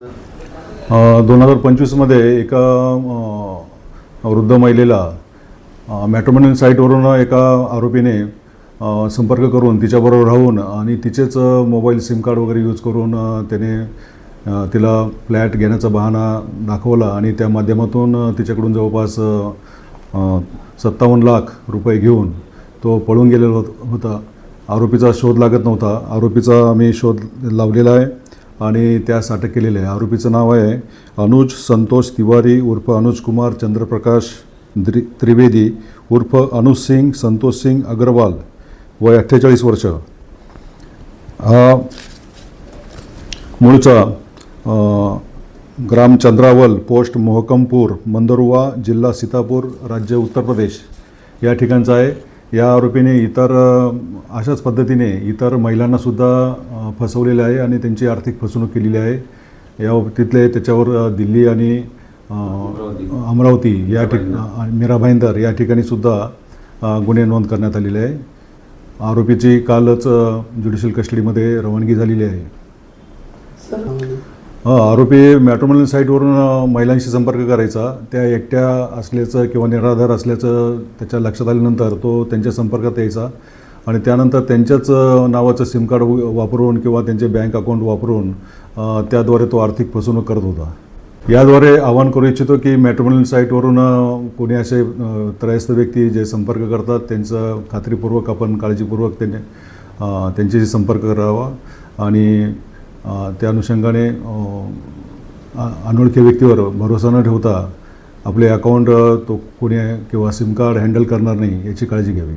2025मध्ये एका वृद्ध महिलेला मॅट्रिमोनियल साईटवरून एका आरोपीने संपर्क करून तिच्याबरोबर राहून आणि तिचेच मोबाईल सिम कार्ड वगैरे यूज करून त्याने तिला फ्लॅट घेण्याचा बहाणा दाखवला आणि त्या माध्यमातून तिच्याकडून जवळपास 57 लाख रुपये घेऊन तो पळून गेलेला होता. आरोपीचा शोध लागत नव्हता. आरोपीचा आम्ही शोध लावलेला आहे आणि त्यास अटक केलेली आहे. आरोपीचं नाव आहे अनुज संतोष तिवारी उर्फ अनुज कुमार चंद्रप्रकाश त्रिवेदी उर्फ अनुज सिंग संतोष सिंग अग्रवाल, वय 48 वर्ष. हा मूळचा ग्राम चंद्रावल, पोस्ट मोहकमपूर, मंदरुवा, जिल्हा सीतापूर, राज्य उत्तर प्रदेश या ठिकाणचा आहे. या आरोपीने अशाच पद्धतीने इतर महिलांनासुद्धा फसवलेले आहे आणि त्यांची आर्थिक फसवणूक केलेली आहे. या बाबतीतले त्याच्यावर दिल्ली आणि अमरावती या ठिकाणी मीरा भाईंदर या ठिकाणीसुद्धा गुन्हे नोंद करण्यात आलेले आहे. आरोपीची कालच ज्युडिशियल कस्टडीमध्ये रवानगी झालेली आहे. आरोपी मॅट्रिमोनियल साईटवरून महिलांशी संपर्क करायचा. त्या एकट्या असल्याचं किंवा निराधार असल्याचं त्याच्या लक्षात आल्यानंतर तो त्यांच्या संपर्कात यायचा आणि त्यानंतर त्यांच्याच नावाचं सिम कार्ड वापरून किंवा त्यांचे बँक अकाउंट वापरून त्याद्वारे तो आर्थिक फसवणूक करत होता. याद्वारे आवाहन करू इच्छितो की मॅट्रिमोनियल साईटवरून कोणी असे त्रयस्थ व्यक्ती जे संपर्क करतात त्यांचं खात्रीपूर्वक आपण काळजीपूर्वक त्यांच्याशी संपर्क करावा आणि त्या अनुषंगाने अनोळखी व्यक्तीवर भरोसा न ठेवता आपले अकाउंट तो कोणी किंवा सिम कार्ड हँडल करणार नाही याची काळजी घ्यावी.